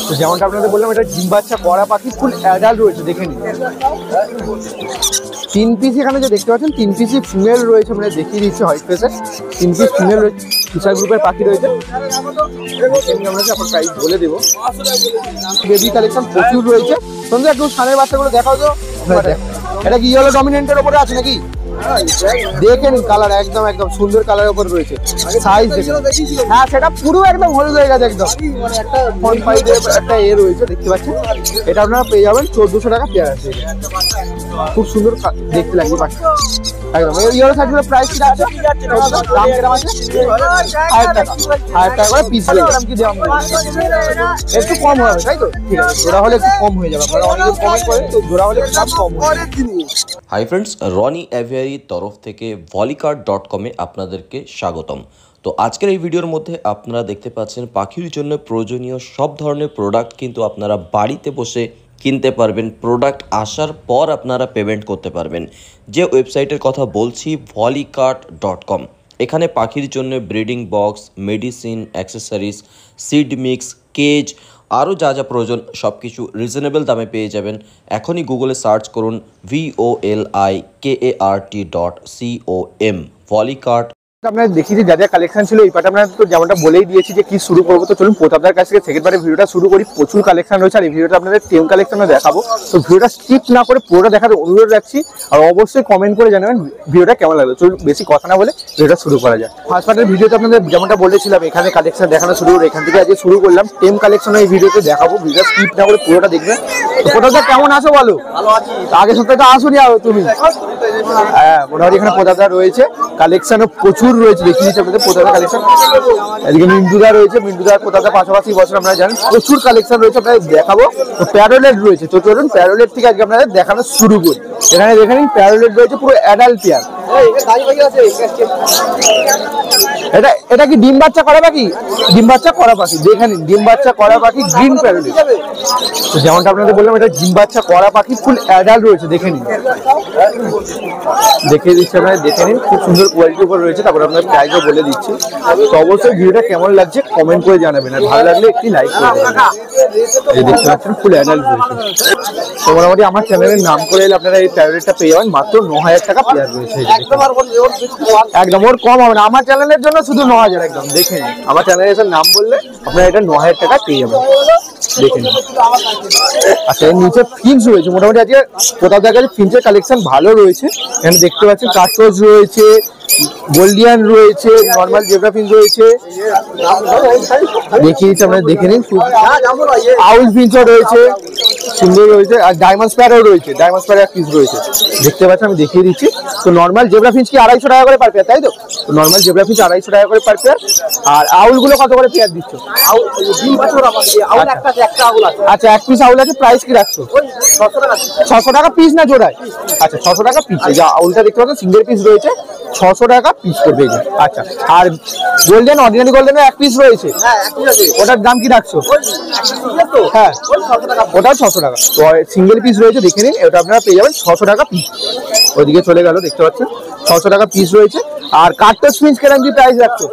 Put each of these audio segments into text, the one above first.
তো যেমনটা আপনাদের বললাম, এটা ডিম বাচ্চা করা পাখি, ফুল অ্যাডাল্ট রয়েছে, দেখে নিন। 3 পিস এখানে যে দেখতে পাচ্ছেন 3 পিসই ফিমেল রয়েছে, মানে দেখিয়ে দিচ্ছে হোয়াইট ফেসের 3 পিস ফিমেল রয়েছে, ফিশার গ্রুপের পাখি রয়েছে। আমরা আপনার প্রাইস বলে দেবো। বেবি কালেকশন প্রচুর রয়েছে। সন্ধ্যা একটু সানের বাচ্চাগুলো দেখাও তো। এটা কি ইয়েলো ডমিনেন্টের উপরে আছে নাকি? দেখেন কালার একদম একদম সুন্দর কালারের উপর রয়েছে। সাইজ দেখেন, হ্যাঁ সেটা পুরো একদম হলুদ হয়ে গেছে একদম। একটা ফ্রন্ট সাইডে একটা এ রয়েছে দেখতে পাচ্ছেন। এটা আপনারা পেয়ে যাবেন 1400 টাকা পেয়ার আছে। খুব সুন্দর দেখতে লাগবে পাখি একদম। ইয়েলো সাইজগুলো প্রাইস কি আছে? দাম কিরকম আছে? 1000 টাকা, 1000 টাকা করে পিস। দাম কি দেওয়া একটু কম হবে তাই তো? ঠিক আছে, জোড়া হলে একটু কম হয়ে যাবে। আপনারা অনেকে কমেন্ট করেন তো, জোড়া হলে দাম কম হবে। হাই ফ্রেন্ডস, রনি অ্যাভিয়ারি তরফ থেকে volicart.com-এ আপনাদেরকে স্বাগতম। তো আজকের এই ভিডিওর মধ্যে আপনারা দেখতে পাচ্ছেন পাখির জন্য প্রয়োজনীয় সব ধরনের প্রোডাক্ট কিন্তু আপনারা বাড়িতে বসে কিনতে পারবেন। প্রোডাক্ট আসার পর আপনারা পেমেন্ট করতে পারবেন। যে ওয়েবসাইটের কথা বলছি volicart.com। এখানে পাখির জন্য breeding box, medicine, accessories, seed mix, cage, আরও যা যা প্রয়োজন সব কিছু রিজনেবল দামে পেয়ে যাবেন। এখনই গুগলে সার্চ করুন volikart.com volicart। আপনারা দেখিয়েছি যা যা কালেকশন ছিল। এই পার্টে আপনারা তো যেমনটা বলেই দিয়েছি যে কি শুরু করবো। তো চলুন প্রতাপদার কাছ থেকে সেকেন্ড পার্টের ভিডিওটা শুরু করি। প্রচুর কালেকশন রয়েছে আর এই ভিডিওটা আপনাদের টেম কালেকশনও দেখাবো। তো ভিডিওটা স্কিপ না করে পুরোটা দেখার অনুরোধ রাখছি। আর অবশ্যই কমেন্ট করে জানাবেন ভিডিওটা কেমন লাগলো। চলুন বেশি কথা না বলে ভিডিওটা শুরু করা যায়। ফার্স্ট পার্টের ভিডিওতে আপনাদের যেমনটা বলেছিলাম এখানে কালেকশন দেখানো শুরু করে, এখান থেকে আজকে শুরু করলাম। টেম কালেকশন এই ভিডিওতে দেখাবো। ভিডিওটা স্কিপ না করে পুরোটা দেখবেন। প্রতাপদা কেমন আছো বলো? ভালো আছি। আগের সপ্তাহে তো আসুনি আর তুমি। হ্যাঁ, মোটামুটি এখানে প্রতাপদা রয়েছে, কালেকশনও প্রচুর রয়েছে। দেখিয়ে দিচ্ছি আপনাদের প্রতাপদা কালেকশন। এদিকে মিন্টুদা রয়েছে, মিন্টুদার প্রতাপদা পাশাপাশি বছর আপনারা জানেন প্রচুর কালেকশন রয়েছে, আপনাদের দেখাবো। তো প্যারোলেট রয়েছে, তো চলুন প্যারোলেট থেকে আজকে আপনাদের দেখানো শুরু করি। এখানে দেখে নিন প্যারোলেট রয়েছে পুরো অ্যাডাল্ট পেয়ার। এটা কি ডিম বাচ্চা করা পাখি? ডিম বাচ্চা করা পাখি, দেখে নিন ডিম বাচ্চা করা পাখি, গ্রিন প্যারোলেট। তো যেমনটা আপনাদের বললাম এটা ডিম বাচ্চা করা পাখি, ফুল অ্যাডাল্ট রয়েছে, দেখে নিন। দেখিয়ে দিচ্ছি আপনারা, দেখে নিন খুব সুন্দর কোয়ালিটির উপর রয়েছে। তারপর আপনাদের প্রাইসও বলে দিচ্ছি। তো অবশ্যই ভিডিওটা কেমন লাগছে কমেন্ট করে জানাবেন, আর ভালো লাগলে একটি লাইক করে দেবেন। এই দেখতে পাচ্ছেন ফুল অ্যাডাল্ট রয়েছে। তো মোটামুটি আমার চ্যানেলের নাম করে এলে আপনারা এই প্যারোলেটটা পেয়ে যাবেন মাত্র 9000 টাকা পেয়ার রয়েছে। একদম ওর কম হবে না, আমার চ্যানেলের জন্য শুধু 9000 একদম। দেখে নিন আমার চ্যানেলে এসে নাম বললে আপনারা এটা 9000 টাকা পেয়ে যাবেন, দেখে নিন। আচ্ছা, এর নিচে ফিন্স রয়েছে। মোটামুটি আজকে প্রতাপদার কাছে ফিন্সের কালেকশন ভালো রয়েছে। এখানে দেখতে পাচ্ছেন কাটরোজ রয়েছে, গোল্ডিয়ান রয়েছে, নর্মাল জেব্রা ফিন্স রয়েছে। দেখিয়ে দিচ্ছি আপনারা, দেখে নিন। আউল ফিন্সও রয়েছে, সুন্দর রয়েছে। আর ডায়মন্ড স্প্যারও রয়েছে, ডায়মন্ড স্প্যার এক পিস রয়েছে দেখতে পাচ্ছেন, আমি দেখিয়ে দিচ্ছি। তো নর্মাল জেব্রা ফিন্স কি 250 টাকা করে পার পেয়ার, তাই তো? নর্মাল জেব্রা ফিন্স 250 টাকা করে পার পেয়ার। আর আউলগুলো কত করে পেয়ার দিচ্ছ? আচ্ছা, এক পিস আউল আছে, প্রাইস কি রাখছো? 600 টাকা পিস না জোড়ায়? আচ্ছা, 600 টাকা পিস। যা আউলটা দেখতে পাচ্ছেন সিঙ্গেল পিস রয়েছে, 600 টাকা পিস করবে। আচ্ছা, আর গোল্ডেন অর্ডিনারি গোল্ডেনের এক পিস রয়েছে, ওটার দাম কি রাখছো? হ্যাঁ, ওটাও 600 টাকা। তো সিঙ্গেল পিস রয়েছে, দেখে নিন। এটা আপনারা পেয়ে যাবেন 600 টাকা পিস। ওইদিকে চলে গেল, দেখতে পাচ্ছেন 600 টাকা পিস রয়েছে। আর কাটটোস ফিন্স কেরম কি প্রাইস রাখছো?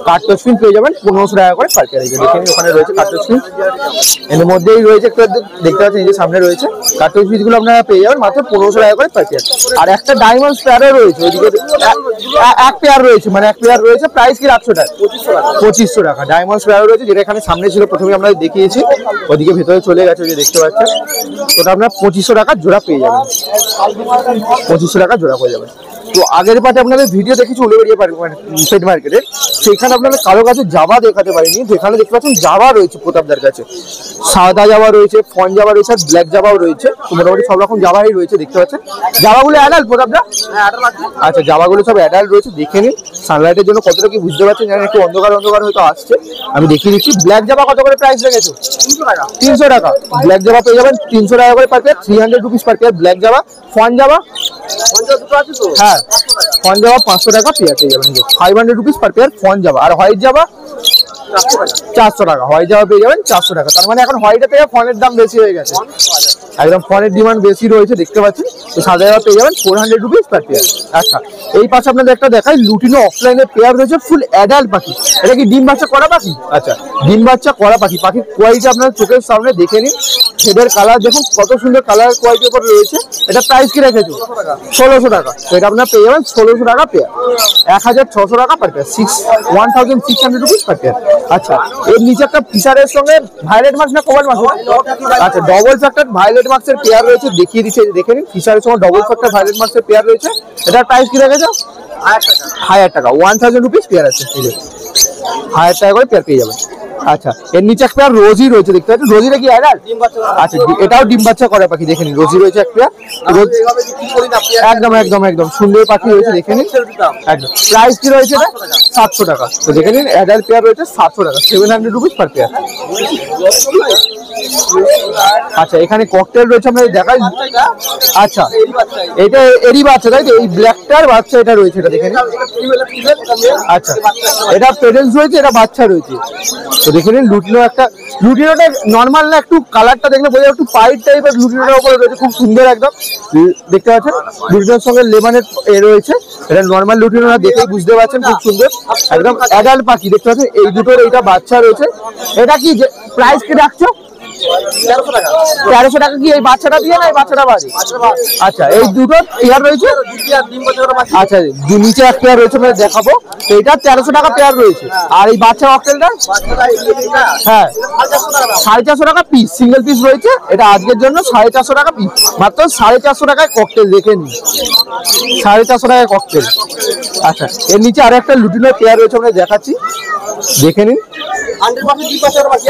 কাটটোস ফিন্স পেয়ে যাবেন 1500 টাকা করে পার পেয়ার। দেখে নিন, ওখানে রয়েছে কাটটোস ফিন্স, এর মধ্যেই রয়েছে একটু দেখতে পাচ্ছেন, এই যে সামনে রয়েছে কাটটোস ফিন্স গুলো আপনারা পেয়ে যাবেন মাত্র 1500 টাকা করে পার পেয়ার। আর একটা ডায়মন্ড স্প্যারও রয়েছে, ওইদিকে এক পেয়ার রয়েছে, মানে এক পেয়ার রয়েছে। প্রাইস কি রাখছো? 2500 টাকা ডায়মন্ড স্প্যারও রয়েছে, যেটা এখানে সামনে ছিল প্রথমে আমরা দেখিয়েছি। ওদিকে ভেতরে চলে গেছে, ওই যে দেখতে পাচ্ছেন। ওটা আপনার 2500 টাকা জোড়া পেয়ে যাবেন, 2500 টাকা জোড়া পেয়ে যাবেন। তো আগের পার্টে আপনাদের ভিডিও দেখেছি উলুবেড়িয়া পেট মার্কেটে, সেখানে আপনাদের কারো কাছে জাভা দেখাতে পারিনি। যেখানে দেখতে পাচ্ছেন জাভা রয়েছে প্রতাপদার কাছে, সাদা জাভা রয়েছে, ফন জাভা রয়েছে, আর ব্ল্যাক জাভাও রয়েছে। তো মোটামুটি সব রকম জাভাই রয়েছে, দেখতে পাচ্ছেন। জাভাগুলো অ্যাডাল্ট প্রতাপদা? আচ্ছা, জাভাগুলো সব অ্যাডাল্ট রয়েছে, দেখে নিন। সানলাইটের জন্য কতটা কি বুঝতে পারছেন, জানেন একটু অন্ধকার অন্ধকার হয়তো আসছে, আমি দেখিয়ে দিচ্ছি। ব্ল্যাক জাভা কত করে প্রাইস রেখেছো? 300 টাকা। ব্ল্যাক জাভা পেয়ে যাবেন 300 টাকা করে per pair, 300 rupees per pair black java. Fern java, হ্যাঁ ফন জাভা 500 টাকা পেয়ার পেয়ে যাবেন, 500 rupees per pair fern java. আর হোয়াইট জাভা 400 টাকা হোয়াইট জামা পেয়ে যাবেন 400 টাকা। তার মানে এখন হোয়াইটের থেকে ফনের দাম বেশি হয়ে গেছে, একদম ফনের ডিমান্ড বেশি রয়েছে দেখতে পাচ্ছেন। তো সাদা জামা পেয়ে যাবেন 400 রুপিস পার পেয়ার। আচ্ছা এই পাশে আপনাদের একটা দেখাই লুটিনো অফলাইনে পেয়ার রয়েছে ফুল অ্যাডাল্ট পাখি। এটা কি ডিম বাচ্চা করা পাখি? আচ্ছা ডিম বাচ্চা করা পাখি। পাখির কোয়ালিটি আপনার চোখের সামনে দেখে নিন, হেডের কালার দেখুন কত সুন্দর কালার কোয়ালিটির উপর রয়েছে। এটা প্রাইস কি রেখেছো? 1600 টাকা। তো এটা আপনার পেয়ে যাবেন 1600 টাকা পেয়ার, 1600 টাকা per pair, 1600 rupees per pair. আচ্ছা এর নিচে একটা ফিশারের সঙ্গে ভায়োলেট মাছ না কোবাল মাছ, আচ্ছা ডবল ফ্যাক্টর ভায়োলেট মাছের পেয়ার রয়েছে, দেখিয়ে দিচ্ছে দেখে নিন। ফিশারের সঙ্গে ডবল ফ্যাক্টর ভায়োলেট মাছের পেয়ার রয়েছে। এটার প্রাইস কি রেখেছো? 1000 টাকা, 1000 রুপিস পেয়ার আছে, 1000 টাকা করে পেয়ার পেয়ে যাবেন। আচ্ছা এর নিচে একটা রোজি রয়েছে দেখতে পাচ্ছেন, রোজিটা কি অ্যাডাল্ট? আচ্ছা এটাও ডিম বাচ্চা করে পাখি, দেখে নিন রোজি রয়েছে একটা, একদম একদম একদম সুন্দর পাখি রয়েছে দেখে নিন একদম। প্রাইস কি রয়েছে? 700 টাকা। তো দেখে নিন অ্যাডাল্ট পেয়ার রয়েছে 700 টাকা, 700 রুপিস পার পেয়ার। আচ্ছা এখানে ককটেল রয়েছে আমরা দেখাই। আচ্ছা এটা এরই বাচ্চা তাই তো, এই ব্ল্যাকটার বাচ্চা এটা রয়েছে, এটা দেখে নিন। আচ্ছা এটা প্রেজেন্স রয়েছে, এটা বাচ্চা রয়েছে। তো দেখে নিন লুটিনো একটা, লুটিনোটা নর্মাল না, একটু কালারটা দেখলে বোঝা একটু পাইট টাইপের লুটিনোটার উপরে রয়েছে, খুব সুন্দর একদম দেখতে পাচ্ছেন। লুটিনোর সঙ্গে লেমনের এ রয়েছে, এটা নর্মাল লুটিনো না, দেখেই বুঝতে পারছেন খুব সুন্দর একদম অ্যাডাল্ট পাখি দেখতে পাচ্ছেন। এই দুটোর এইটা বাচ্চা রয়েছে। এটা কি প্রাইস কি রাখছো? 1300 টাকা। কি এই বাচ্চাটা দিয়ে না এই বাচ্চাটা বাজে? আচ্ছা এই দুটো পেয়ার রয়েছে। আচ্ছা নিচে এক পেয়ার রয়েছে মানে দেখাবো, এটা 1300 টাকা পেয়ার রয়েছে। আর এই বাচ্চা ককটেলটা হ্যাঁ 450 টাকা পিস, সিঙ্গেল পিস রয়েছে। এটা আজকের জন্য 450 টাকা পিস, মাত্র 450 টাকায় ককটেল, দেখে নিন 450 টাকায় ককটেল। আচ্ছা এর নিচে আরো একটা লুটিনোর পেয়ার রয়েছে আমরা দেখাচ্ছি, দেখে নিন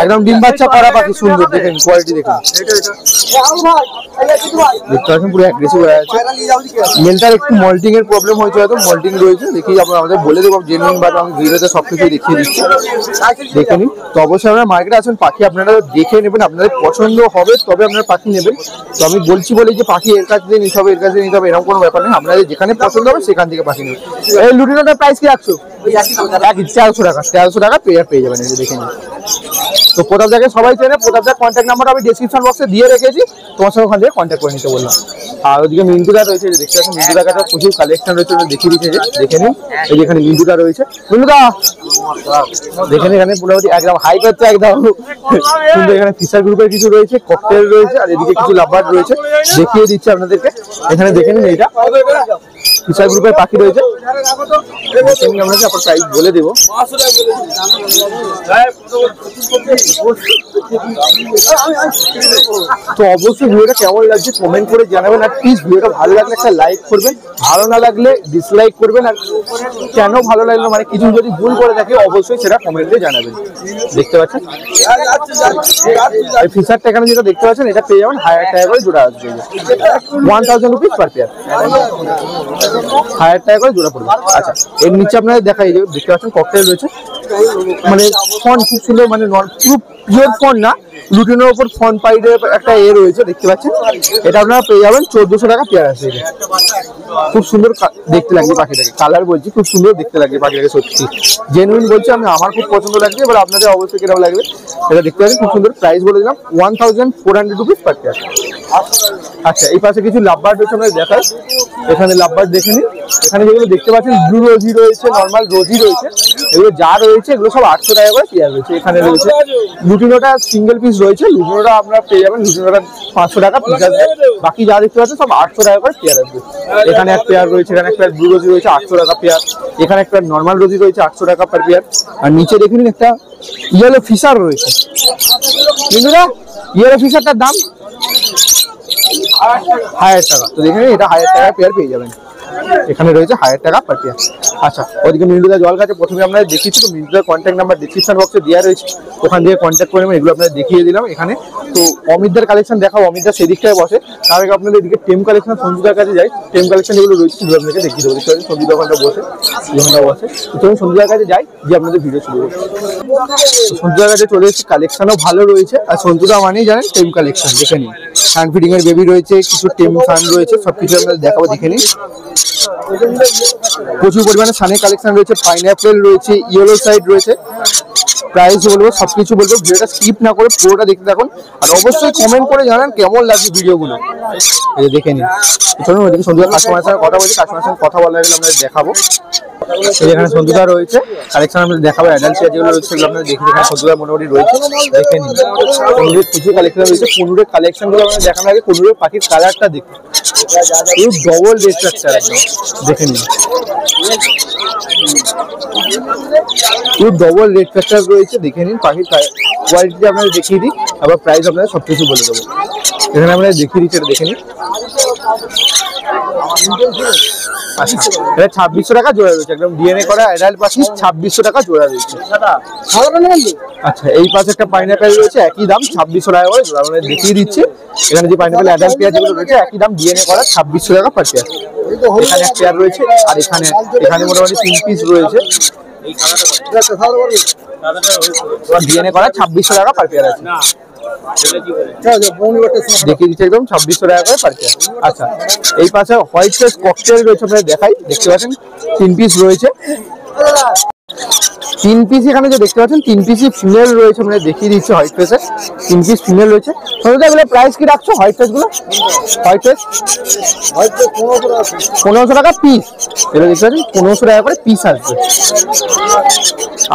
একদম ডিম বাচ্চা করা পাখি, সুন্দর দেখেন কোয়ালিটি দেখুন, দেখতে পাচ্ছেন পুরো অ্যাগ্রেসিভ হয়ে আছে। মেলটার একটু মল্টিং এর প্রবলেম হয়েছে, হয়তো মল্টিং রয়েছে, দেখি আমরা আমাদের বলে দেবো জেনুইন বা আমি ভিডিওতে সবকিছু দেখিয়ে দিচ্ছি, দেখে নিন। তো অবশ্যই আপনারা মার্কেটে আসুন, পাখি আপনারা দেখে নেবেন, আপনাদের পছন্দ হবে তবে আপনারা পাখি নেবেন। তো আমি বলছি বলে যে পাখি এর কাছ থেকে নিতে হবে এর কাছ থেকে নিতে হবে এরকম কোনো ব্যাপার নেই, আপনাদের যেখানে পছন্দ হবে সেখান থেকে পাখি নেবেন। এই লুটিনোটার প্রাইস কি রাখছো? 1300 টাকা, 1300 টাকা পেয়ার পেয়ে যাবেন, এই যে দেখে নিন। তো প্রতাপ দাকে সবাই চেনে, প্রতাপ দার কন্ট্যাক্ট নাম্বার আমি ডেসক্রিপশন বক্সে দিয়ে রেখেছি, তোমার সঙ্গে ওখান থেকে কন্ট্যাক্ট করে নিতে বললাম। আর ওদিকে মিন্টুদা রয়েছে, দেখতে পাচ্ছেন মিন্টুদার কাছে প্রচুর কালেকশন রয়েছে, দেখিয়ে দিচ্ছে, দেখে নিন। এই যে এখানে মিন্টুদা রয়েছে, মিন্টুদা দেখে নিন, এখানে মোটামুটি একদম হাই করছে একদম কিন্তু এখানে ফিশার গ্রুপের কিছু রয়েছে, ককটেল রয়েছে, আর এদিকে কিছু লাভবার্ড রয়েছে, দেখিয়ে দিচ্ছে আপনাদেরকে। এখানে দেখে নিন এইটা ফিশার গ্রুপের পাখি রয়েছে, আমরা আপনার প্রাইস বলে দেবো। তো অবশ্যই ভিডিওটা কেমন লাগছে কমেন্ট করে জানাবেন, আর প্লিজ ভিডিওটা ভালো লাগলে একটা লাইক করবেন, ভালো না লাগলে ডিসলাইক করবেন, আর কেন ভালো লাগলো মানে কিছু যদি ভুল করে থাকে অবশ্যই সেটা কমেন্টে জানাবেন। দেখতে পাচ্ছেন এই ফিশারটা এখানে যেটা দেখতে পাচ্ছেন এটা পেয়ে যাবেন 1000 টাকা করে জোড়া আসবে, 1000 রুপিস পার পেয়ার, 1000 টাকা করে জোড়া পড়বে। আচ্ছা এর নিচে আপনারা দেখাই দেখতে পাচ্ছেন ককটেল রয়েছে, মানে ফন খুব সুন্দর, মানে পুরো পিওর ফন না, লুটিনোর উপর ফন পাইডের একটা এ রয়েছে দেখতে পাচ্ছেন। এটা আপনারা পেয়ে যাবেন 1400 টাকা পেয়ার আছে। খুব সুন্দর দেখতে লাগবে পাখিটাকে, কালার বলছি খুব সুন্দর দেখতে লাগবে পাখিটাকে, সত্যি জেনুইন বলছি আমি, আমার খুব পছন্দ লাগছে, এবার আপনাদের অবশ্যই কিরকম লাগবে এটা দেখতে পাচ্ছেন। খুব সুন্দর প্রাইস বলে দিলাম 1400 রুপিস পার পেয়ার। আচ্ছা এই পাশে কিছু লাভবার্ড রয়েছে আমরা দেখাই, এখানে লাভবার্ড দেখে নিন। এখানে যেগুলো দেখতে পাচ্ছেন ব্লু রোজি রয়েছে, নর্মাল রোজি রয়েছে, এগুলো যা রয়েছে এগুলো সব 800 টাকা করে পেয়ার রয়েছে। এখানে রয়েছে লুটিনোটা সিঙ্গেল পিস রয়েছে, লুটিনোটা আপনারা পেয়ে যাবেন, লুটিনোটা 500 টাকা পিস আসবে, বাকি যা দেখতে পাচ্ছেন সব 800 টাকা করে পেয়ার আসবে। এখানে এক পেয়ার রয়েছে, এখানে একটা ব্লু রোজি রয়েছে 800 টাকা পেয়ার, এখানে একটা নর্মাল রোজি রয়েছে 800 টাকা পার পেয়ার। আর নিচে দেখে নিন একটা ইয়েলো ফিশার রয়েছে, কিন্তু ইয়েলো ফিশারটার দাম 1000 টাকা। তো দেখে নিন এটা 1000 টাকা পেয়ার পেয়ে যাবেন, এখানে রয়েছে 1000 টাকা পার পেয়ার। আচ্ছা ওদিকে মিন্টুদা জল কাছে প্রথমে আপনারা দেখিয়েছি, তো মিন্টুদার কন্ট্যাক্ট নাম্বার ডিসক্রিপশন বক্সে দেওয়া রয়েছে, ওখান থেকে কন্ট্যাক্ট করে নেবেন, এগুলো আপনাদের দেখিয়ে দিলাম এখানে। তো অমিতদার কালেকশন দেখাও, অমিতদা সেদিকটায় বসে, তার আগে আপনাদের এদিকে টেম কালেকশন সঞ্জুদার কাছে যাই, টেম কালেকশন যেগুলো রয়েছে সেগুলো আপনাকে দেখিয়ে দেবো। দেখতে পাচ্ছেন সঞ্জুদা ওখানটা বসে, ওখানটা বসে, তো সঞ্জুদার কাছে যাই যে আপনাদের ভিডিও শুরু করবো। সঞ্জুদার কাছে চলে এসেছি, কালেকশনও ভালো রয়েছে, আর সঞ্জুদা মানেই জানেন টেম কালেকশন, দেখে নিন হ্যান্ড ফিডিং এর বেবি রয়েছে, কিছু টেম ফান রয়েছে, সবকিছু আপনাদের দেখাবো, দেখে নিন। প্রচুর পরিমাণে সানের কালেকশন রয়েছে, পাইনঅ্যাপেল রয়েছে, ইয়েলো সাইড রয়েছে। প্রাইস বলবো, সবকিছু বলবো, ভিডিওটা স্কিপ না করে পুরোটা দেখতে থাকুন। আর অবশ্যই কমেন্ট করে জানান কেমন লাগছে ভিডিওগুলো। এই যে দেখে নিন। চলুন ওইদিকে সন্ধ্যা কাস্টমারের সঙ্গে কথা বলছি, কাস্টমারের সঙ্গে কথা বলা গেলে আপনাদের দেখাবো। এই এখানে সন্ধ্যা রয়েছে, কালেকশন আপনাদের দেখাবো। অ্যাডাল্ট চেয়ার যেগুলো রয়েছে সেগুলো আপনাদের দেখে, এখানে সন্ধ্যা মোটামুটি রয়েছে, দেখে নিন। কোনুরের প্রচুর কালেকশন রয়েছে। কোনুরের কালেকশনগুলো আপনাদের দেখানোর আগে কোনুরের পাখির কালারটা দেখুন, পুরো ডবল রেড স্ট্রাকচার একদম, দেখে নিন। পুরো ডবল রেড স্ট্রাকচার রয়েছে, দেখে নিন। পাখির কোয়ালিটি আপনাদের দেখিয়ে দিই, আবার প্রাইস আপনাদের সবকিছু বলে দেবো। এখানে আপনাদের দেখিয়ে দিচ্ছি, এটা দেখে নিন। আচ্ছা, এটা 2600 টাকা জোড়া রয়েছে, একদম ডিএনএ করা অ্যাডাল্ট পাখি, 2600 টাকা জোড়া রয়েছে। আচ্ছা, এই পাশে একটা পাইনঅ্যাপেল রয়েছে, একই দাম 2600 টাকা করে জোড়া। আমরা দেখিয়ে দিচ্ছি। এখানে যে পাইনঅ্যাপেল অ্যাডাল্ট পেয়ার যেগুলো রয়েছে একই দাম, ডিএনএ করা 2600 টাকা পার পেয়ার। এখানে এক পেয়ার রয়েছে, আর এখানে মোটামুটি 3 পিস রয়েছে। ডিএনএ করা 2600 টাকা পার পেয়ার আছে। দেখিয়ে দিচ্ছি, একদম 2600 টাকা করে পার পেয়ার। আচ্ছা, এই পাশে হোয়াইট ফেস ককটেল রয়েছে, আপনারা দেখাই, দেখতে পাচ্ছেন 3 পিস রয়েছে। 3 পিস এখানে যে দেখতে পাচ্ছেন 3 পিসই ফিমেল রয়েছে, আমরা দেখিয়ে দিচ্ছি। হোয়াইট ফেসের 3 পিস ফিমেল রয়েছে। এগুলো প্রাইস কি রাখছো হোয়াইট ফেস গুলো? হোয়াইট ফেস 1500 টাকা পিস। এটা দেখতে পাচ্ছেন 1500 টাকা করে পিস আসবে।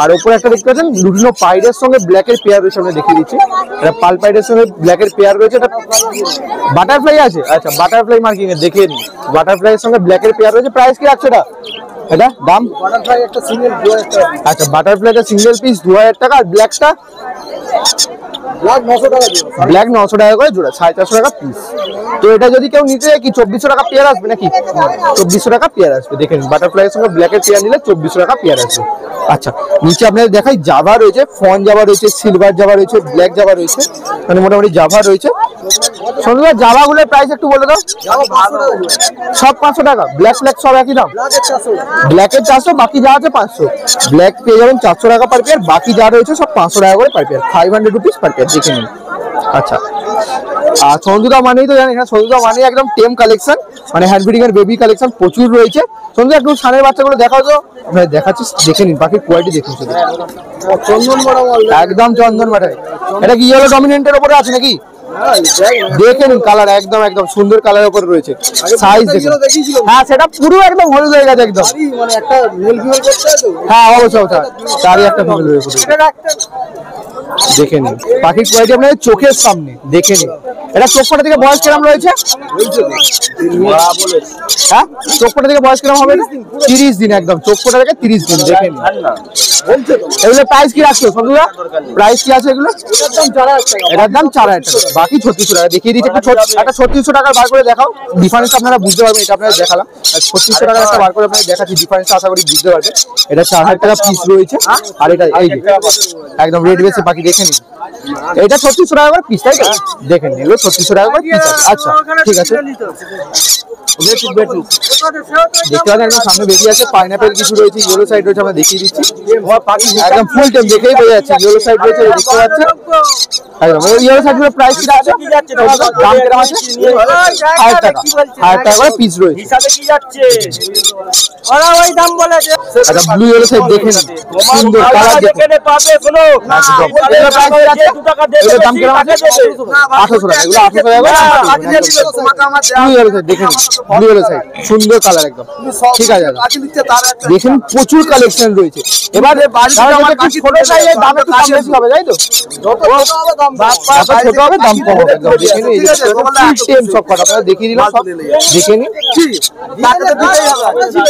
আর উপরে একটা দেখতে পাচ্ছেন লুটিনো পাইডের সঙ্গে ব্ল্যাকের পেয়ার রয়েছে, আমরা দেখিয়ে দিচ্ছি। এটা পাল পাইডের সঙ্গে ব্ল্যাকের পেয়ার রয়েছে। এটা বাটারফ্লাই আছে। আচ্ছা, বাটারফ্লাই মার্কিং এ দেখিয়ে নিন। বাটারফ্লাই এর সঙ্গে ব্ল্যাকের পেয়ার রয়েছে। প্রাইস কি রাখছো এটা দাম? বাটারফ্লাই একটা সিঙ্গেল 2000 টাকা। আচ্ছা, বাটারফ্লাইটা সিঙ্গেল পিস 2000 টাকা। আর ব্ল্যাকটা ব্ল্যাক 900 টাকা করে জোড়া, 450 টাকা পিস। তো এটা যদি কেউ নিতে যায় কি 2400 টাকা পেয়ার আসবে নাকি? 2400 টাকা পেয়ার আসবে। দেখেন, বাটারফ্লাই এর সঙ্গে ব্ল্যাকের পেয়ার নিলে 2400 টাকা পেয়ার আসবে। আচ্ছা, নিচে আপনাদের দেখাই জাভা রয়েছে, ফন জাভা রয়েছে, সিলভার জাভা রয়েছে, ব্ল্যাক জাভা রয়েছে, মানে মোটামুটি জাভা রয়েছে। সন্ধ্যা জাভাগুলোর প্রাইস একটু বলে দাও। সব 500 টাকা, ব্ল্যাক সব একই দাম। ব্ল্যাকের 400, বাকি যা আছে 500। ব্ল্যাক পেয়ে যাবেন 400 টাকা পার পেয়ার, বাকি যা রয়েছে সব 500 টাকা করে per pair, 500 rupees per pair, দেখে নিন। আচ্ছা, আর সন্ধ্যা মানেই তো জানেন, এখানে সন্ধ্যা মানে একদম টেম কালেকশন, মানে হ্যান্ড ফিডিং এর বেবি কালেকশন প্রচুর রয়েছে। সন্ধ্যা একটু সানের বাচ্চাগুলো দেখাও তো, আপনারা দেখাচ্ছি, দেখে নিন। পাখির কোয়ালিটি দেখুন শুধু, একদম চন্দন বাটাই। এটা কি ইয়েলো ডমিনেন্টের উপরে আছে নাকি? দেখে নিন, কালার একদম একদম সুন্দর কালারের উপর রয়েছে। সাইজ দেখুন। হ্যাঁ, সেটা পুরো একদম হলুদ হয়ে গেছে একদম। হ্যাঁ, অবশ্যই তারই একটা ফিমেল রয়েছে। দেখে নিন পাখির কোয়ালিটি আপনাদের চোখের সামনে, দেখে নিন। এটা চোখ ফাটা থেকে বয়স কিরম রয়েছে? হ্যাঁ, চোখ ফাটা থেকে বয়স কিরম হবে? 30 দিন, একদম চোখ ফাটা থেকে 30 দিন। দেখে নিন। এগুলো প্রাইস কি রাখছো সন্ধ্যা? প্রাইস কি আছে এগুলো? এটার দাম 4000 টাকা, বাকি 3600 টাকা। দেখিয়ে দিচ্ছি একটা 3600 টাকার বার করে দেখাও, ডিফারেন্স আপনারা বুঝতে পারবেন। এটা আপনারা দেখালাম 3600 টাকার একটা বার করে আপনাদের দেখাচ্ছি, ডিফারেন্স আশা করি বুঝতে পারবেন। এটা 4000 টাকা পিস রয়েছে। আর এটা এই যে একদম রেড বেসে পাখি, দেখে নিন। এটা 3600 টাকা করে পিস, তাই তো? দেখেন, এগুলো 3600 টাকা করে পিস। আচ্ছা, ঠিক আছে। দেখতে পাচ্ছেন একদম সামনে বেরিয়ে আছে। পাইনঅ্যাপেল কিছু রয়েছে, ইয়েলো সাইড রয়েছে, আমরা দেখিয়ে দিচ্ছি। একদম ফুল টাইম দেখেই বোঝা যাচ্ছে। ইয়েলো সাইড রয়েছে, দেখতে পাচ্ছেন একদম। ইয়েলো সাইডের প্রাইস কি আছে? দাম কিরকম আছে? 1000 টাকা, 1000 টাকা করে পিস রয়েছে। আচ্ছা, ব্লু ইয়েলো সাইড দেখে নিন, সুন্দর কালার দেখুন। দাম কিরকম আছে? 800 টাকা। এগুলো 800 টাকা করে। ব্লু ইয়েলো সাইড দেখে নিন, ব্লু ইয়েলো সাইড সুন্দর কালার একদম, ঠিক আছে। দেখুন, প্রচুর কালেকশন রয়েছে। এবার ছোট সাইজের দাম একটু কম বেশি হবে, তাই তো? ছোট হবে দাম কম হবে। সব কটা আপনারা দেখিয়ে দিলাম, সব দেখে নিন।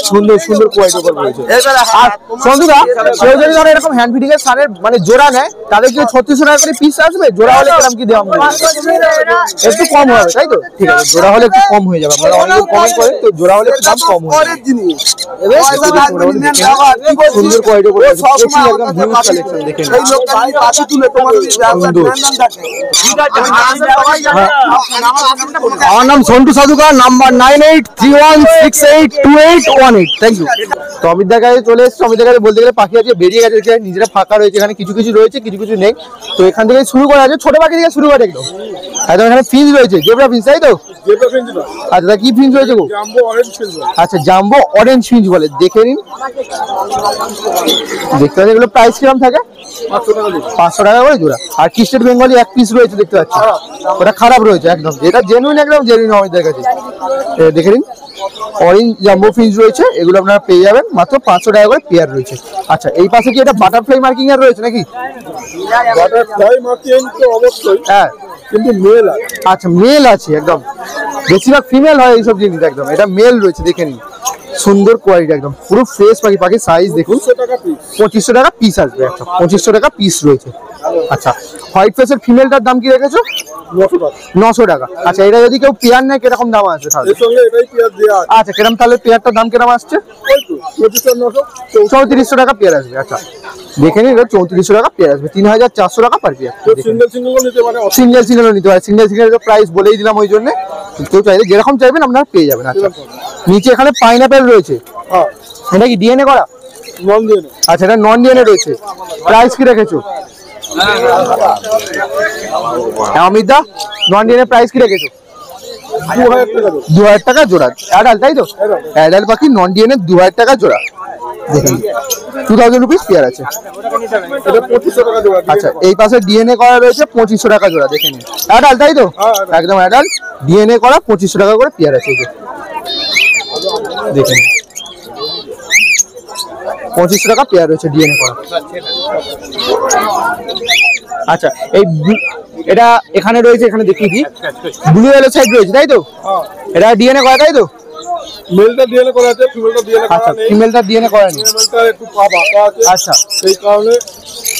সুন্দর সুন্দর কোয়ালিটি উপর রয়েছে। আর সন্ধ্যা কেউ যদি ধরো এরকম হ্যান্ড ফিডিং এর সানের মানে জোড়া নেয়, তাদের কি 3600 টাকা করে পিস আসবে? জোড়া হলে কিরকম কি দেওয়া হবে? একটু কম হবে, তাই তো? ঠিক আছে, জোড়া হলে একটু কম হয়ে যাবে। আপনারা অনেকে কমেন্ট করেন, তো জোড়া হলে একটু দাম কম হবে। সুন্দর কোয়ালিটি উপর রয়েছে, প্রচুর একদম হিউজ কালেকশন, দেখে নিন। আমার নাম Santu Sadhuka, number 9831682818। Thank you. তো অমিতদার কাছে চলে এসেছে। অমিতদার কাছে বলতে গেলে পাখি আছে বেরিয়ে গেছে, নিজেরা ফাঁকা রয়েছে। এখানে কিছু কিছু রয়েছে, কিছু কিছু নেই। তো এখান থেকে শুরু করা আছে, ছোট পাখি থেকে শুরু করে একদম। এখানে ফিস রয়েছে, জেব্রা ফিস, তাই তো? আচ্ছা কি ফিঞ্চ রয়েছে গো? আচ্ছা জাম্বো অরেঞ্জ ফিঞ্চ বলে, দেখে নিন। দেখতে পাচ্ছি এগুলো প্রাইস কিরকম থাকে? 500 টাকা করে জোড়া। আর ক্রিস্টেড বেঙ্গলি এক পিস রয়েছে দেখতে পাচ্ছি, ওটা খারাপ রয়েছে একদম, এটা জেনুইন একদম জেনুইন আমাদের কাছে। দেখে নিন অরেঞ্জ জাম্বো ফিঞ্চ রয়েছে, এগুলো আপনারা পেয়ে যাবেন মাত্র 500 টাকা করে পেয়ার রয়েছে। আচ্ছা এই পাশে কি এটা বাটারফ্লাই মার্কিং এর রয়েছে নাকি? বাটারফ্লাই মার্কিং তো অবশ্যই, হ্যাঁ কিন্তু মেল আছে। আচ্ছা মেল আছে একদম, বেশিরভাগ ফিমেল হয় এইসব জিনিস একদম। এটা মেল রয়েছে দেখে নিন, সুন্দর কোয়ালিটি একদম পুরো ফ্রেশ পাখি। পাখির সাইজ দেখুন, 2500 টাকা পিস আসবে একটা, 2500 টাকা পিস রয়েছে। আচ্ছা হোয়াইট ফেসের ফিমেলটার দাম কি রেখেছো? 900 টাকা। আচ্ছা এটা যদি কেউ পেয়ার নেয় কিরকম দাম আসবে তাহলে? আচ্ছা কিরকম তাহলে পেয়ারটার দাম কিরকম আসছে? 3400 টাকা পেয়ার আসবে। আচ্ছা দেখে নিন, 3400 টাকা পেয়ার আসবে, 3400 টাকা পার পেয়ার। সিঙ্গেল সিঙ্গেলও নিতে পারে, সিঙ্গেল সিঙ্গেল প্রাইস বলেই দিলাম ওই জন্য, কেউ চাইলে যেরকম চাইবেন আপনারা পেয়ে যাবেন। আচ্ছা নিচে এখানে পাইনাপেল রয়েছে, এটা কি ডিএনএ করা? আচ্ছা এটা নন ডিএনএ রয়েছে, প্রাইস কি রেখেছো? অমিত দা নন ডিএনএ প্রাইস কি রেখেছো? 2000 টাকা জোড়া অ্যাডাল্ট, তাই তো? অ্যাডাল্ট পাখি নন ডিএনএ 2000 টাকা জোড়া, দেখুন 2000 রুপিস পেয়ার আছে। আচ্ছা এই পাশে ডিএনএ করা রয়েছে 2500 টাকা জোড়া, দেখে নিন অ্যাডাল্ট, তাই তো? একদম অ্যাডাল্ট, ডিএনএ করা 2500 টাকা করে পেয়ার আছে, দেখে নিন 2500 টাকা পেয়ার রয়েছে ডিএনএ করা। আচ্ছা এই এটা এখানে রয়েছে, এখানে দেখি কি ব্লু ইয়েলো সাইড রয়েছে, তাই তো? এটা ডিএনএ করা, তাই তো? মেলটা ডিএনএ করা আছে, ফিমেলটা ডিএনএ করা আচ্ছা নেই। ফিমেলটা ডিএনএ করা নেই, ফিমেলটা একটু পা বাঁকা আছে, আচ্ছা সেই কারণে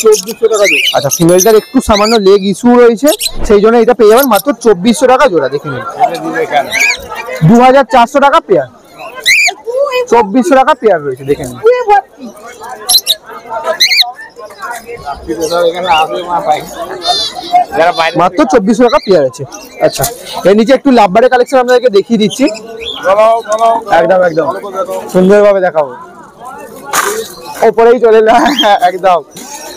2400 টাকা দেব। আচ্ছা ফিমেলটার একটু সামান্য লেগ ইস্যু রয়েছে, সেই জন্য এটা পেয়ে যাবেন মাত্র 2400 টাকা জোড়া, দেখে নিন 2400 টাকা পেয়ার, 2400 টাকা পেয়ার রয়েছে, দেখে নিন। মাত্র 2400 টাকা পেয়ার আছে। আচ্ছা এর নিচে একটু লাভবারের কালেকশন আপনাদেরকে দেখিয়ে দিচ্ছি, একদম একদম সুন্দরভাবে দেখাবো, ওপরেই চলে এলাম একদম।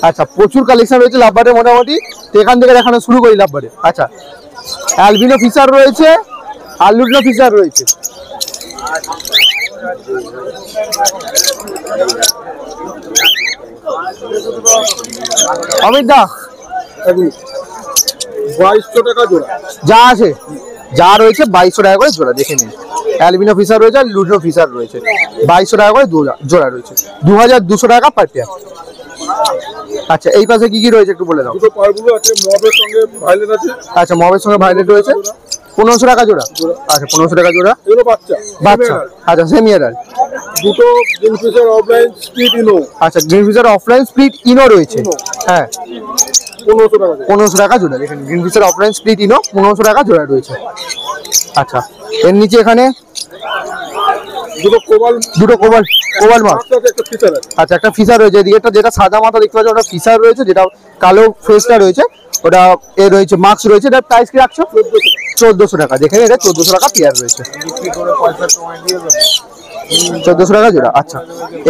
আচ্ছা প্রচুর কালেকশন রয়েছে লাভবারের মোটামুটি, তো এখান থেকে দেখানো শুরু করি লাভবারে। আচ্ছা অ্যালবিনো ফিশার রয়েছে, আলুডনো ফিশার রয়েছে। অমিত দা 2200 টাকা জোড়া যা আছে, যা রয়েছে 2200 টাকা করে জোড়া, দেখে নিন। অ্যালবিনো ফিশার রয়েছে আর লুডনো ফিশার রয়েছে, 2200 টাকা করে জোড়া রয়েছে, 2200 টাকা পার পেয়ার। আচ্ছা এই পাশে কি কি রয়েছে একটু বলে দাও। দুটো পারগুলো আছে, মবের সঙ্গে ভায়োলেট আছে। আচ্ছা মবের সঙ্গে ভায়োলেট রয়েছে, 1500 টাকা জোড়া। আচ্ছা 1500 টাকা জোড়া, এগুলো বাচ্চা বাচ্চা। আচ্ছা সেমি অ্যাডাল্ট। দুটো গ্রিনফিশার অফলাইন স্পিড ইনো। আচ্ছা গ্রিন ফিশার অফলাইন স্প্লিট ইনো রয়েছে, হ্যাঁ 1500 টাকা। 1500 টাকা জোড়া, দেখেন গ্রিন ফিশার অফলাইন স্প্লিট ইনো 1500 টাকা জোড়া রয়েছে। আচ্ছা এর নিচে এখানে দুটো কোবাল মাছ। একটা ফিশার আছে। আচ্ছা একটা ফিশার রয়েছে, এদিকে যেটা সাদা মাথা দেখতে পাচ্ছ ওটা ফিশার রয়েছে, যেটা কালো ফেসটা রয়েছে ওটা এ রয়েছে মাস্ক রয়েছে। এটার প্রাইস কি রাখছো? 1400 টাকা, দেখেন এটা 1400 টাকা পেয়ার রয়েছে, 1400 টাকা জোড়া। আচ্ছা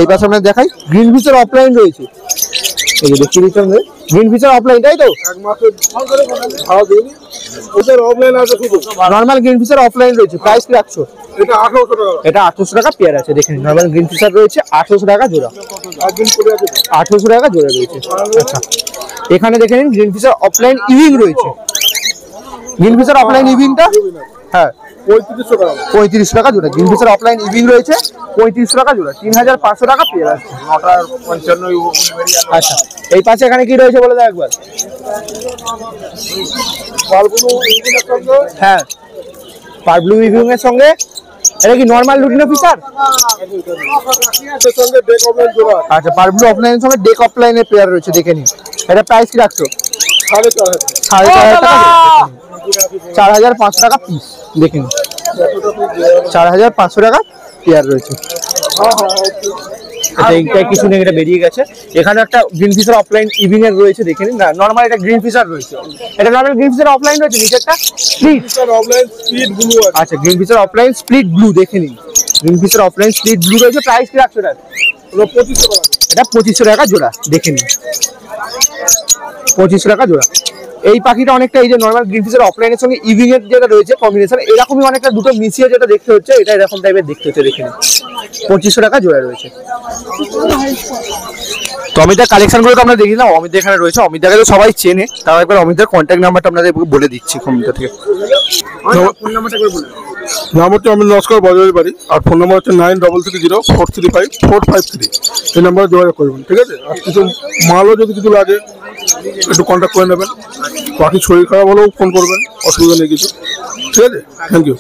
এই পাশে আমরা দেখাই গ্রিন ফিশার অফলাইন রয়েছে, এই যে দেখতে দিচ্ছেন গ্রিন ফিশার অফলাইন, তাই তো? এক মাসের ভাড়া দিইনি, ওদের অফলাইন আছে শুধু। নরমাল গ্রিন ফিশার অফলাইন রয়েছে, প্রাইস কি রাখছো? এটা 1800 টাকা। এটা 1800 টাকা পেয়ার আছে, দেখেন নরমাল গ্রিন ফিশার রয়েছে 1800 টাকা জোড়া, একদিন করে আছে 1800 টাকা জোড়া রয়েছে। আচ্ছা এখানে দেখে নিন গ্রিন ফিশার অফলাইন ইভিং রয়েছে, গ্রিন ফিশার অফলাইন ইভিংটা হ্যাঁ 3500 টাকা। 3500 টাকা জোড়া, গ্রিন ফিশার অফলাইন ইভিং রয়েছে 3500 টাকা জোড়া, 3500 টাকা পেয়ার আছে। 9:55। আচ্ছা এই পাশে এখানে কি রয়েছে বলে দাও একবার। পারগুলো ইঞ্জিনের সঙ্গে, হ্যাঁ পারব্লু ইভিং এর সঙ্গে, এটা কি নরমাল লুটিনো ফিশার? এর সঙ্গে ডেক অফলাইন জোড়া। আচ্ছা পারব্লু অফলাইনের সঙ্গে ডেক অফলাইনের পেয়ার রয়েছে, দেখে নিন। এটা প্রাইস কি রাখছো? 4500। 4500 টাকা, 4500 টাকা পিস, দেখে নিন 4500 টাকা পেয়ার রয়েছে। এটা এইটাই কিছু নেই, এটা বেরিয়ে গেছে। এখানে একটা গ্রিন ফিশার অফলাইন ইভিং এর রয়েছে, দেখে নিন। না নরমাল এটা গ্রিন ফিশার রয়েছে, এটা নরমাল গ্রিন ফিশার অফলাইন রয়েছে, নিচেরটা split. Fisher offline speed blue আছে। আচ্ছা green Fisher offline split blue, দেখে নিন green Fisher offline split blue রয়েছে, প্রাইস কি রাখছো? ওগুলো 2500 টাকা। এটা 2500 টাকা জোড়া, দেখে নিন 2500 টাকা জোড়া। এই পাখিটা অনেকটা এই যে নর্মাল গ্রিন ফিশের অফলাইনের সঙ্গে ইভিং এর যেটা রয়েছে কম্বিনেশন, এরকমই অনেকটা দুটো মিশিয়ে যেটা দেখতে হচ্ছে, এটা এরকম টাইপের দেখতে হচ্ছে। দেখে নিন 2500 টাকা জোড়া রয়েছে। তো অমিতার কালেকশনগুলো তো আমরা দেখি না, অমিত এখানে রয়েছে, অমিতাকে তো সবাই চেনে, তাও একবার অমিতার কন্ট্যাক্ট নাম্বারটা আপনাদের বলে দিচ্ছি অমিতা থেকে। ফোন নাম্বারটা একবার বলে নাম হচ্ছে আমি নস্কর বাজারের বাড়ি, আর ফোন নাম্বার হচ্ছে 9330435453। এই নাম্বারে যোগাযোগ করবেন, ঠিক আছে? আর কিছু মালও যদি কিছু লাগে একটু কন্ট্যাক্ট করে নেবেন। বাকি শরীর খারাপ হলেও ফোন করবেন, অসুবিধা নেই কিছু, ঠিক আছে? Thank you.